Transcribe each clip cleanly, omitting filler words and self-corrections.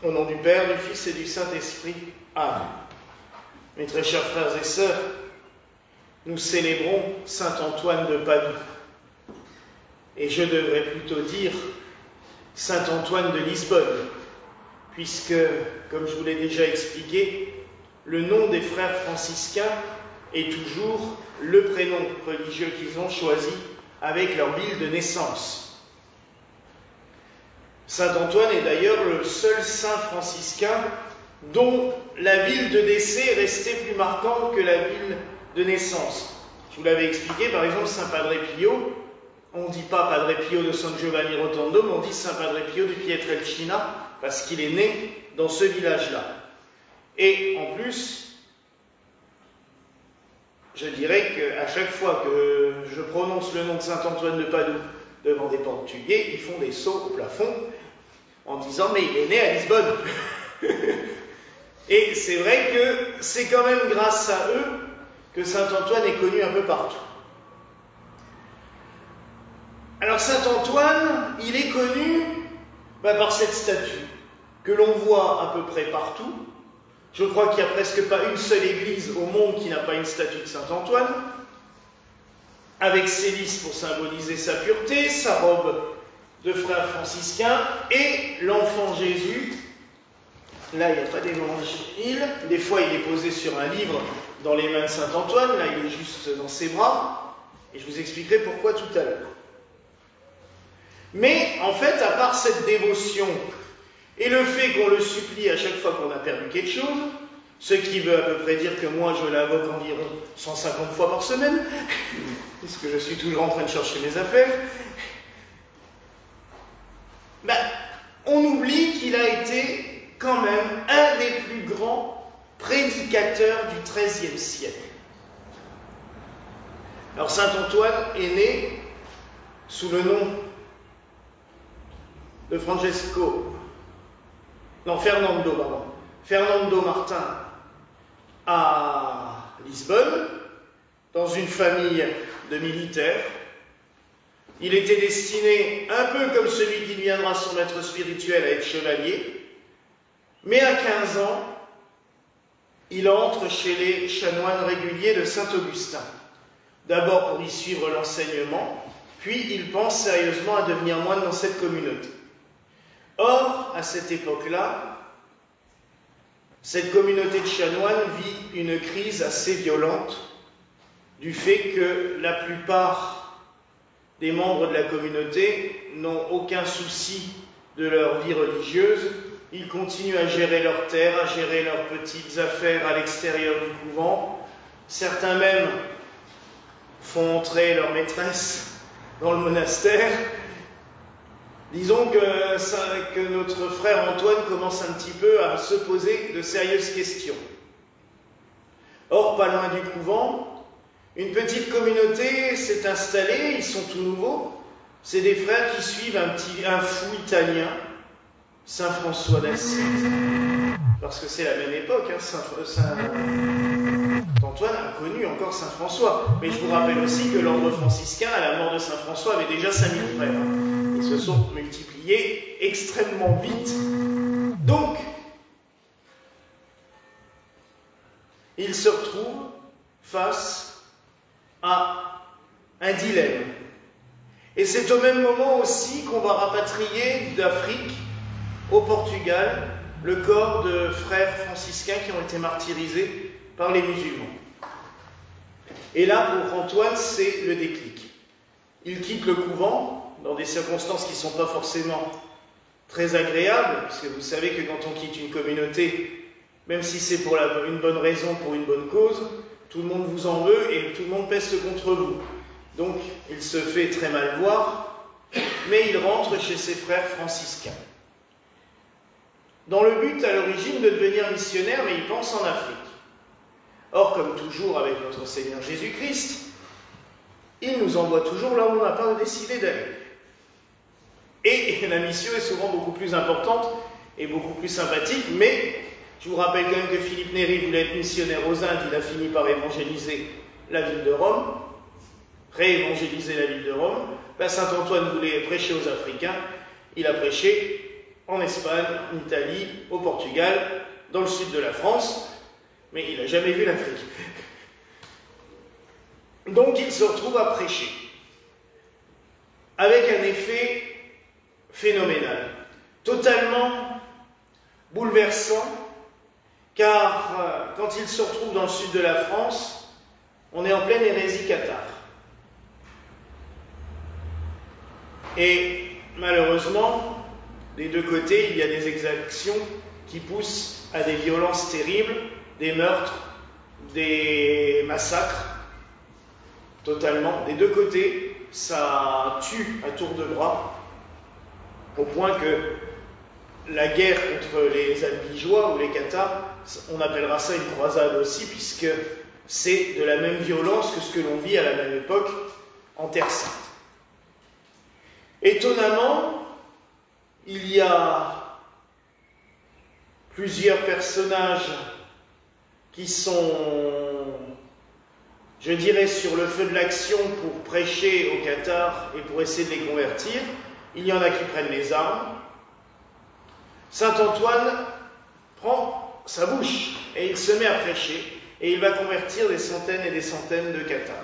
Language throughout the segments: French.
Au nom du Père, du Fils et du Saint-Esprit. Amen. Mes très chers frères et sœurs, nous célébrons saint Antoine de Padoue. Et je devrais plutôt dire saint Antoine de Lisbonne, puisque, comme je vous l'ai déjà expliqué, le nom des frères franciscains est toujours le prénom religieux qu'ils ont choisi avec leur ville de naissance. Saint Antoine est d'ailleurs le seul saint franciscain dont la ville de décès est restée plus marquante que la ville de naissance. Je vous l'avais expliqué, par exemple, Saint Padre Pio, on ne dit pas Padre Pio de San Giovanni Rotondo, mais on dit Saint Padre Pio de Pietrelcina, parce qu'il est né dans ce village-là. Et en plus, je dirais qu'à chaque fois que je prononce le nom de Saint Antoine de Padoue devant des portugais, ils font des sauts au plafond en disant « mais il est né à Lisbonne ». Et c'est vrai que c'est quand même grâce à eux que Saint Antoine est connu un peu partout. Alors Saint Antoine, il est connu par cette statue que l'on voit à peu près partout. Je crois qu'il n'y a presque pas une seule église au monde qui n'a pas une statue de Saint Antoine, avec ses lys pour symboliser sa pureté, sa robe de frère franciscain et l'enfant Jésus. Là, il n'y a pas d'évangile. Des fois, il est posé sur un livre dans les mains de Saint Antoine. Là, il est juste dans ses bras. Et je vous expliquerai pourquoi tout à l'heure. Mais, en fait, à part cette dévotion et le fait qu'on le supplie à chaque fois qu'on a perdu quelque chose, ce qui veut à peu près dire que moi, je l'invoque environ 150 fois par semaine, puisque je suis toujours en train de chercher mes affaires, on oublie qu'il a été quand même un des plus grands prédicateurs du XIIIe siècle. Alors Saint Antoine est né sous le nom de Fernando Martin à Lisbonne, dans une famille de militaires. Il était destiné, un peu comme celui qui deviendra son maître spirituel, à être chevalier, mais à 15 ans, il entre chez les chanoines réguliers de Saint-Augustin, d'abord pour y suivre l'enseignement, puis il pense sérieusement à devenir moine dans cette communauté. Or, à cette époque-là, cette communauté de chanoines vit une crise assez violente du fait que la plupart des membres de la communauté n'ont aucun souci de leur vie religieuse. Ils continuent à gérer leurs terres, à gérer leurs petites affaires à l'extérieur du couvent. Certains même font entrer leur maîtresse dans le monastère. Disons que notre frère Antoine commence un petit peu à se poser de sérieuses questions. Or, pas loin du couvent, une petite communauté s'est installée, ils sont tout nouveaux. C'est des frères qui suivent un fou italien, Saint François d'Assise. Parce que c'est la même époque, hein, Saint Antoine a connu encore Saint François. Mais je vous rappelle aussi que l'ordre franciscain, à la mort de Saint François, avait déjà 5000 frères. Ils se sont multipliés extrêmement vite. Donc, il se retrouve face à un dilemme. Et c'est au même moment aussi qu'on va rapatrier d'Afrique, au Portugal, le corps de frères franciscains qui ont été martyrisés par les musulmans. Et là, pour Antoine, c'est le déclic. Il quitte le couvent, dans des circonstances qui ne sont pas forcément très agréables, parce que vous savez que quand on quitte une communauté, même si c'est pour une bonne raison, pour une bonne cause, tout le monde vous en veut et tout le monde peste contre vous. Donc, il se fait très mal voir, mais il rentre chez ses frères franciscains. Dans le but, à l'origine, de devenir missionnaire, mais il pense en Afrique. Or, comme toujours avec notre Seigneur Jésus-Christ, il nous envoie toujours là où on n'a pas décidé d'aller. Et la mission est souvent beaucoup plus importante et beaucoup plus sympathique, mais je vous rappelle quand même que Philippe Néri voulait être missionnaire aux Indes, il a fini par évangéliser la ville de Rome, réévangéliser la ville de Rome. Saint Antoine voulait prêcher aux Africains, il a prêché en Espagne, en Italie, au Portugal, dans le sud de la France, mais il n'a jamais vu l'Afrique. Donc il se retrouve à prêcher, avec un effet phénoménal, totalement bouleversant, car quand il se retrouve dans le sud de la France, on est en pleine hérésie cathare. Et malheureusement, des deux côtés, il y a des exactions qui poussent à des violences terribles, des meurtres, des massacres, totalement. Des deux côtés, ça tue à tour de bras, au point que la guerre contre les Albigeois ou les Cathares, on appellera ça une croisade aussi, puisque c'est de la même violence que ce que l'on vit à la même époque en Terre Sainte. Étonnamment, il y a plusieurs personnages qui sont, je dirais, sur le feu de l'action pour prêcher aux Cathares et pour essayer de les convertir. Il y en a qui prennent les armes. Saint Antoine prend sa bouche et il se met à prêcher et il va convertir des centaines et des centaines de Cathares.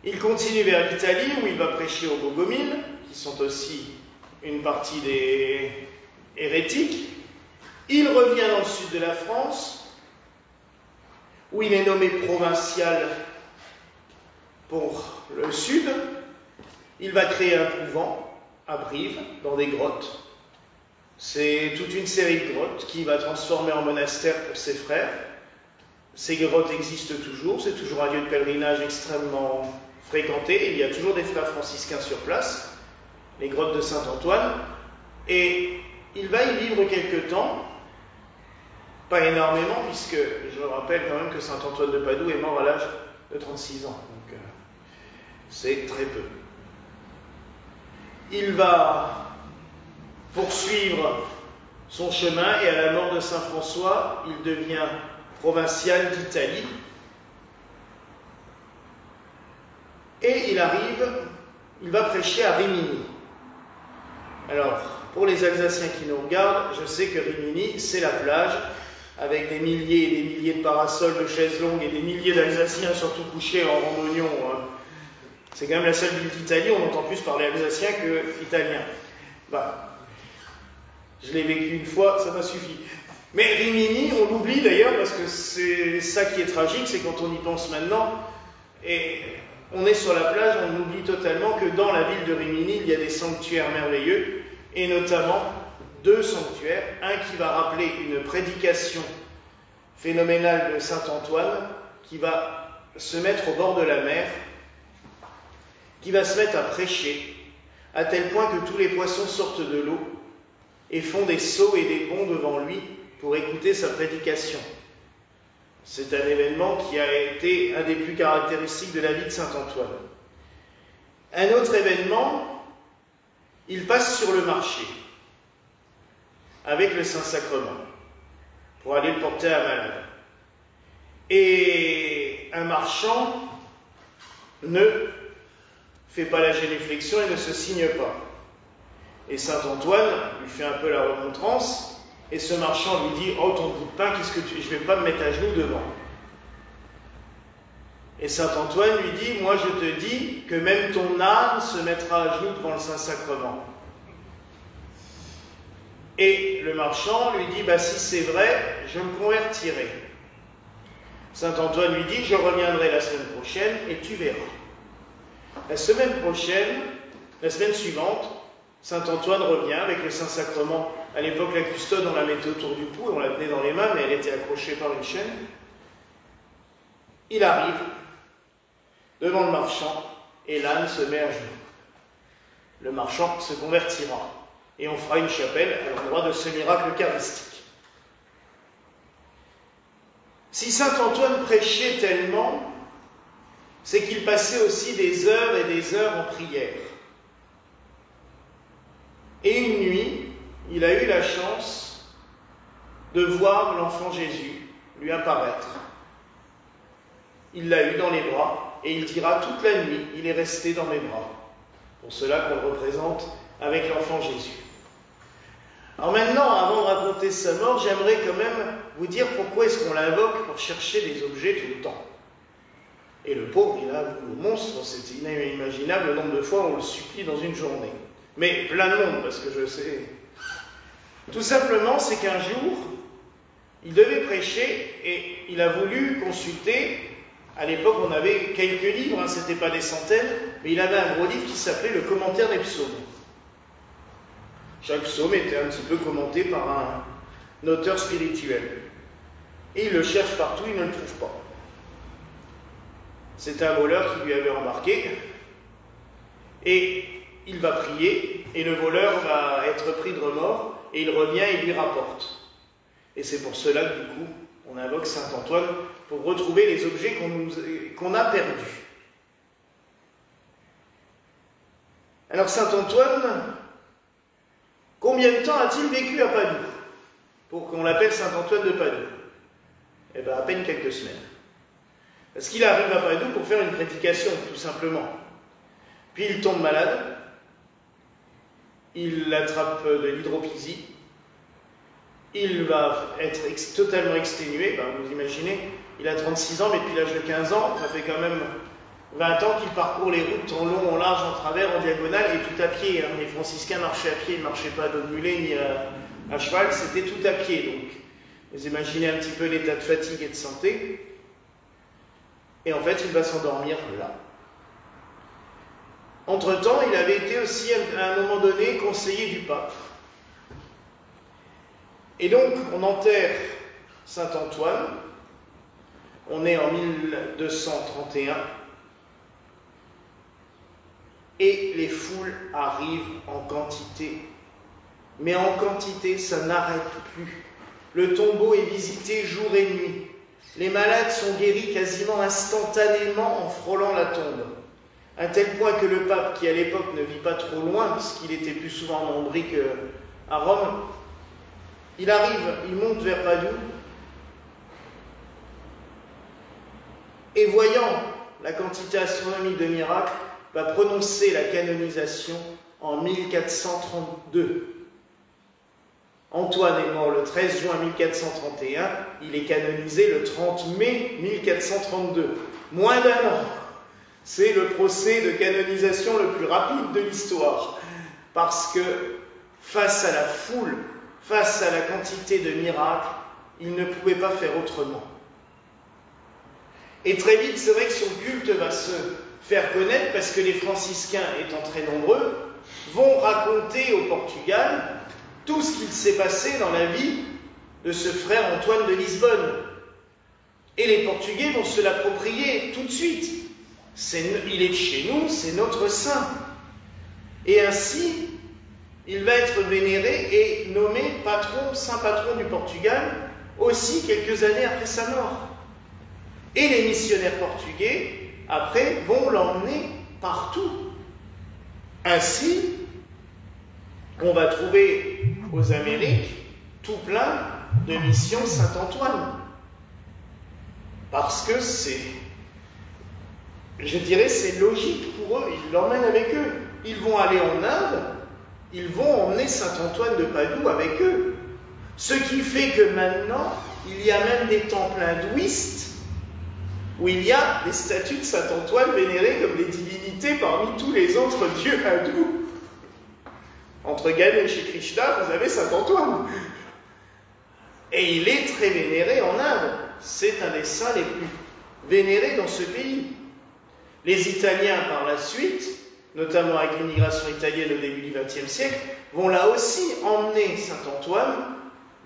Il continue vers l'Italie où il va prêcher aux Bogomiles, qui sont aussi une partie des hérétiques. Il revient dans le sud de la France, où il est nommé provincial pour le sud. Il va créer un couvent à Brive, dans des grottes. C'est toute une série de grottes qu'il va transformer en monastère pour ses frères. Ces grottes existent toujours, c'est toujours un lieu de pèlerinage extrêmement fréquenté. Il y a toujours des frères franciscains sur place, les grottes de Saint-Antoine, et il va y vivre quelque temps, pas énormément, puisque je rappelle quand même que Saint-Antoine de Padoue est mort à l'âge de 36 ans, donc c'est très peu. Il va poursuivre son chemin et à la mort de Saint François, il devient provincial d'Italie. Et il va prêcher à Rimini. Alors, pour les Alsaciens qui nous regardent, je sais que Rimini, c'est la plage, avec des milliers et des milliers de parasols, de chaises longues et des milliers d'Alsaciens, surtout couchés en randonnion. C'est quand même la seule ville d'Italie, on entend plus parler alsacien que italien. Bah, je l'ai vécu une fois, ça m'a suffi. Mais Rimini, on l'oublie d'ailleurs, parce que c'est ça qui est tragique, c'est quand on y pense maintenant, et on est sur la plage, on oublie totalement que dans la ville de Rimini, il y a des sanctuaires merveilleux, et notamment 2 sanctuaires, un qui va rappeler une prédication phénoménale de Saint Antoine, qui va se mettre au bord de la mer, qui va se mettre à prêcher, à tel point que tous les poissons sortent de l'eau et font des sauts et des bonds devant lui pour écouter sa prédication. C'est un événement qui a été un des plus caractéristiques de la vie de Saint Antoine. Un autre événement, il passe sur le marché avec le Saint-Sacrement pour aller le porter à un malade. Et un marchand ne fait pas la génuflexion et ne se signe pas. Et Saint Antoine lui fait un peu la remontrance, et ce marchand lui dit « Oh, ton bout de pain, je ne vais pas me mettre à genoux devant. » Et Saint Antoine lui dit « Moi, je te dis que même ton âme se mettra à genoux devant le Saint-Sacrement. » Et le marchand lui dit « Bah, si c'est vrai, je me convertirai. » Saint Antoine lui dit « Je reviendrai la semaine prochaine et tu verras. » La semaine suivante, Saint Antoine revient avec le Saint-Sacrement. À l'époque, la custode, on la mettait autour du cou, on la tenait dans les mains, mais elle était accrochée par une chaîne. Il arrive devant le marchand et l'âne se met à genoux. Le marchand se convertira et on fera une chapelle à l'endroit de ce miracle eucharistique. Si Saint Antoine prêchait tellement, c'est qu'il passait aussi des heures et des heures en prière. Et une nuit, il a eu la chance de voir l'enfant Jésus lui apparaître. Il l'a eu dans les bras et il dira toute la nuit, il est resté dans mes bras. Pour cela qu'on le représente avec l'enfant Jésus. Alors maintenant, avant de raconter sa mort, j'aimerais quand même vous dire pourquoi est-ce qu'on l'invoque pour chercher des objets tout le temps. Et le pauvre, il a le monstre, c'est inimaginable le nombre de fois où on le supplie dans une journée. Mais plein de monde, parce que je sais. Tout simplement, c'est qu'un jour, il devait prêcher et il a voulu consulter. À l'époque, on avait quelques livres, c'était pas des centaines, mais il avait un gros livre qui s'appelait le commentaire des psaumes. Chaque psaume était un petit peu commenté par un auteur spirituel. Et il le cherche partout, il ne le trouve pas. C'est un voleur qui lui avait embarqué. Et il va prier, et le voleur va être pris de remords, et il revient et lui rapporte. Et c'est pour cela que du coup, on invoque Saint Antoine pour retrouver les objets qu'on a perdus. Alors Saint Antoine, combien de temps a-t-il vécu à Padoue pour qu'on l'appelle Saint Antoine de Padoue? Eh bien, à peine quelques semaines. Parce qu'il arrive à Padoue pour faire une prédication, tout simplement. Puis il tombe malade, il attrape de l'hydroplésie, il va être totalement exténué, vous imaginez, il a 36 ans, mais depuis l'âge de 15 ans, ça fait quand même 20 ans qu'il parcourt les routes en long, en large, en travers, en diagonale, et tout à pied. Les franciscains marchaient à pied, ils ne marchaient pas à dos de mulet ni à cheval, c'était tout à pied. Donc, vous imaginez un petit peu l'état de fatigue et de santé. Et en fait, il va s'endormir là. Entre-temps, il avait été aussi, à un moment donné, conseiller du pape. Et donc, on enterre Saint Antoine. On est en 1231. Et les foules arrivent en quantité. Mais en quantité, ça n'arrête plus. Le tombeau est visité jour et nuit. Les malades sont guéris quasiment instantanément en frôlant la tombe. À tel point que le pape, qui à l'époque ne vit pas trop loin, puisqu'il était plus souvent en Ombrie qu'à Rome, il arrive, il monte vers Padoue, et voyant la quantité astronomique de miracles, va prononcer la canonisation en 1432. Antoine est mort le 13 juin 1431, il est canonisé le 30 mai 1432. Moins d'un an. C'est le procès de canonisation le plus rapide de l'histoire. Parce que face à la foule, face à la quantité de miracles, il ne pouvait pas faire autrement. Et très vite, c'est vrai que son culte va se faire connaître parce que les franciscains, étant très nombreux, vont raconter au Portugal tout ce qu'il s'est passé dans la vie de ce frère Antoine de Lisbonne. Et les Portugais vont se l'approprier tout de suite. Il est de chez nous, c'est notre saint. Et ainsi, il va être vénéré et nommé patron, saint patron du Portugal, aussi quelques années après sa mort. Et les missionnaires portugais, après, vont l'emmener partout. Ainsi, on va trouver aux Amériques tout plein de missions Saint-Antoine. Parce que c'est logique pour eux, ils l'emmènent avec eux. Ils vont aller en Inde, ils vont emmener Saint-Antoine de Padoue avec eux. Ce qui fait que maintenant, il y a même des temples hindouistes où il y a des statues de Saint-Antoine vénérées comme des divinités parmi tous les autres dieux hindous. Entre Ganesh et Krishna, vous avez Saint-Antoine. Et il est très vénéré en Inde. C'est un des saints les plus vénérés dans ce pays. Les Italiens, par la suite, notamment avec l'immigration italienne au début du XXe siècle, vont là aussi emmener Saint-Antoine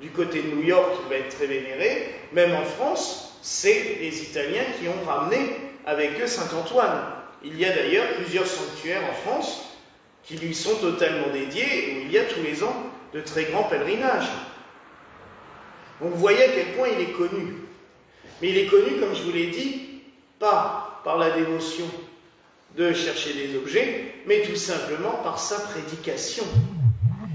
du côté de New York, qui va être très vénéré. Même en France, c'est les Italiens qui ont ramené avec eux Saint-Antoine. Il y a d'ailleurs plusieurs sanctuaires en France qui lui sont totalement dédiés, où il y a tous les ans de très grands pèlerinages. Donc vous voyez à quel point il est connu. Mais il est connu, comme je vous l'ai dit, pas par la dévotion de chercher des objets, mais tout simplement par sa prédication.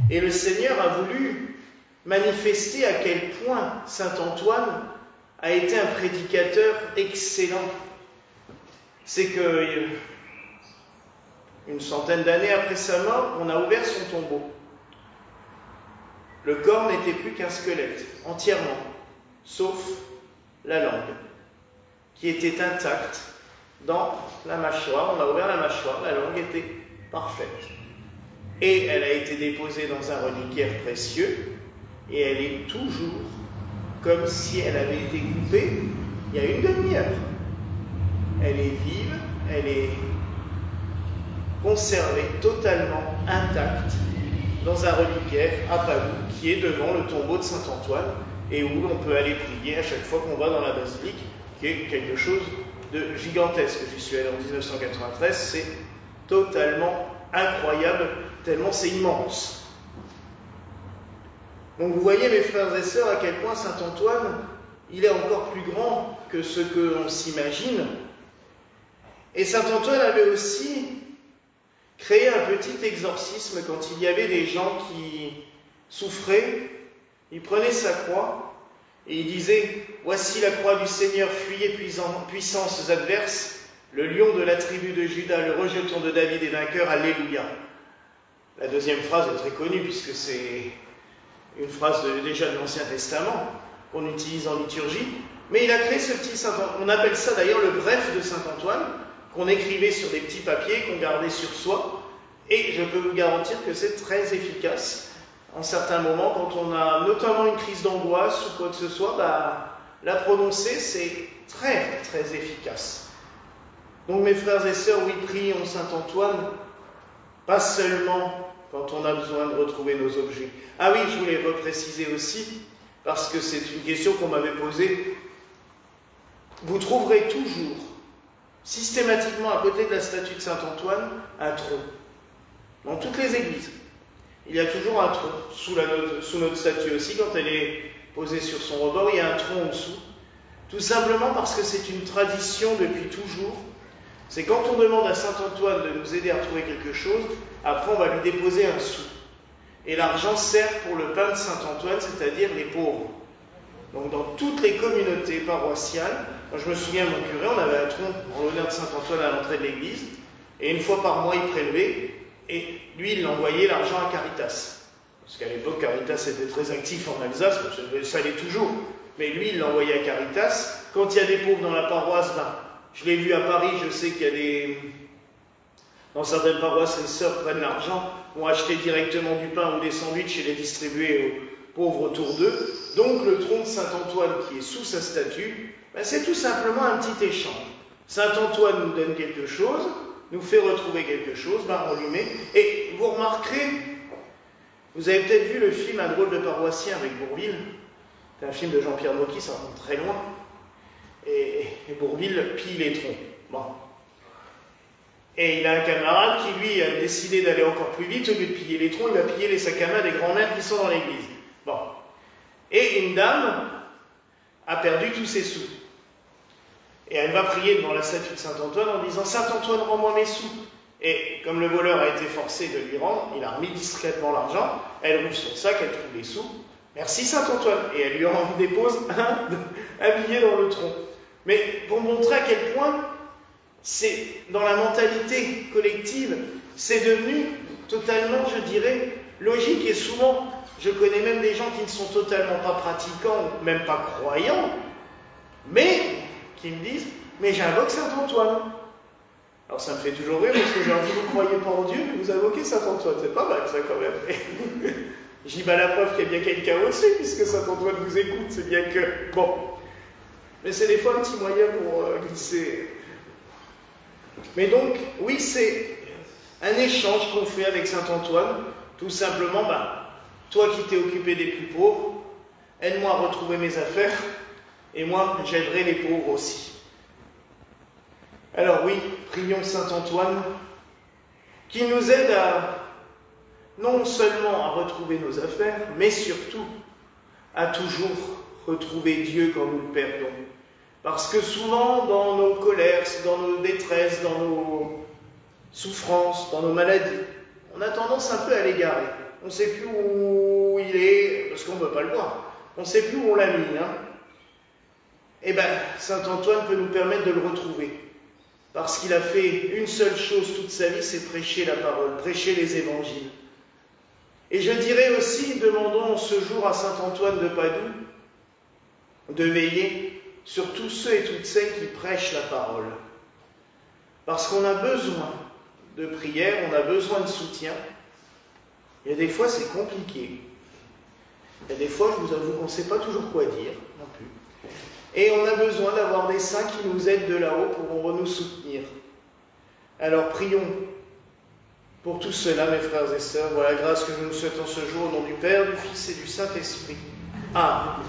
Et le Seigneur a voulu manifester à quel point Saint Antoine a été un prédicateur excellent. C'est que une centaine d'années après sa mort, on a ouvert son tombeau. Le corps n'était plus qu'un squelette, entièrement, sauf la langue, qui était intacte dans la mâchoire. On a ouvert la mâchoire, la langue était parfaite. Et elle a été déposée dans un reliquaire précieux, et elle est toujours comme si elle avait été coupée il y a une demi-heure. Elle est vive, elle est conservée totalement intacte dans un reliquaire à Padoue qui est devant le tombeau de Saint-Antoine et où l'on peut aller prier à chaque fois qu'on va dans la basilique, qui est quelque chose de gigantesque. J'y suis allé en 1993, c'est totalement incroyable, tellement c'est immense. Donc vous voyez mes frères et sœurs à quel point Saint-Antoine, il est encore plus grand que ce que l'on s'imagine. Et Saint-Antoine avait aussi créé un petit exorcisme quand il y avait des gens qui souffraient. Il prenait sa croix et il disait « Voici la croix du Seigneur, fuyez puissances adverses, le lion de la tribu de Juda, le rejeton de David est vainqueur, Alléluia ». La deuxième phrase est très connue puisque c'est une phrase déjà de l'Ancien Testament qu'on utilise en liturgie. Mais il a créé ce petit Saint-Antoine, on appelle ça d'ailleurs le bref de Saint-Antoine, qu'on écrivait sur des petits papiers, qu'on gardait sur soi, et je peux vous garantir que c'est très efficace. En certains moments, quand on a notamment une crise d'angoisse ou quoi que ce soit, la prononcer, c'est très, très efficace. Donc mes frères et sœurs, oui, prions Saint-Antoine, pas seulement quand on a besoin de retrouver nos objets. Ah oui, je voulais repréciser aussi, parce que c'est une question qu'on m'avait posée. Vous trouverez toujours, systématiquement à côté de la statue de Saint-Antoine, un tronc. Dans toutes les églises, il y a toujours un tronc. Sous notre statue aussi, quand elle est posée sur son rebord, il y a un tronc en dessous. Tout simplement parce que c'est une tradition depuis toujours. C'est quand on demande à Saint-Antoine de nous aider à trouver quelque chose, après on va lui déposer un sou. Et l'argent sert pour le pain de Saint-Antoine, c'est-à-dire les pauvres. Donc dans toutes les communautés paroissiales, moi je me souviens de mon curé, on avait un tronc en l'honneur de Saint-Antoine à l'entrée de l'église, et une fois par mois il prélevait, et lui il envoyait l'argent à Caritas. Parce qu'à l'époque Caritas était très actif en Alsace, ça l'est toujours, mais lui il l'envoyait à Caritas. Quand il y a des pauvres dans la paroisse, je l'ai vu à Paris, je sais qu'il y a des... Dans certaines paroisses, les sœurs prennent l'argent, vont acheter directement du pain ou des sandwichs et les distribuer aux pauvres autour d'eux. Donc le tronc de Saint-Antoine qui est sous sa statue, c'est tout simplement un petit échange. Saint-Antoine nous donne quelque chose, nous fait retrouver quelque chose, on lui met. Et vous remarquerez, vous avez peut-être vu le film Un drôle de paroissien avec Bourvil. C'est un film de Jean-Pierre Mocky, ça remonte très loin. Et Bourvil pille les troncs. Bon. Et il a un camarade qui, lui, a décidé d'aller encore plus vite. Au lieu de piller les troncs, il va piller les sacs à main des grands-mères qui sont dans l'église. Bon. Et une dame a perdu tous ses sous. Et elle va prier devant la statue de Saint-Antoine en disant « Saint-Antoine, rends-moi mes sous ». Et comme le voleur a été forcé de lui rendre, il a remis discrètement l'argent. Elle ouvre son sac, elle trouve les sous. « Merci Saint-Antoine ». Et elle lui en dépose un billet dans le tronc. Mais pour montrer à quel point c'est dans la mentalité collective, c'est devenu totalement, je dirais, logique. Et souvent, je connais même des gens qui ne sont totalement pas pratiquants, même pas croyants, mais qui me disent « mais j'invoque Saint-Antoine ». Alors ça me fait toujours rire parce que j'ai dit « vous ne croyez pas en Dieu, mais vous invoquez Saint-Antoine ». C'est pas mal ça quand même. Je dis « la preuve qu'il y a bien quelqu'un au-dessus, puisque Saint-Antoine vous écoute, c'est bien que... » Bon. Mais c'est des fois un petit moyen pour glisser. Mais donc, oui, c'est un échange qu'on fait avec Saint-Antoine. Tout simplement, toi qui t'es occupé des plus pauvres, aide-moi à retrouver mes affaires, et moi, j'aiderai les pauvres aussi. Alors oui, prions Saint-Antoine, qui nous aide à, non seulement à retrouver nos affaires, mais surtout à toujours retrouver Dieu quand nous le perdons. Parce que souvent, dans nos colères, dans nos détresses, dans nos souffrances, dans nos maladies, on a tendance un peu à l'égarer. On ne sait plus où il est, parce qu'on ne peut pas le voir. On ne sait plus où on l'a mis. Eh bien, Saint-Antoine peut nous permettre de le retrouver. Parce qu'il a fait une seule chose toute sa vie, c'est prêcher la parole, prêcher les évangiles. Et je dirais aussi, demandons ce jour à saint Antoine de Padoue de veiller sur tous ceux et toutes celles qui prêchent la parole. Parce qu'on a besoin de prière, on a besoin de soutien. Il y a des fois, c'est compliqué. Il y a des fois, je vous avoue qu'on ne sait pas toujours quoi dire, non plus. Et on a besoin d'avoir des saints qui nous aident de là-haut pour nous soutenir. Alors prions pour tout cela, mes frères et sœurs. Voilà la grâce que nous nous souhaitons ce jour au nom du Père, du Fils et du Saint-Esprit. Amen.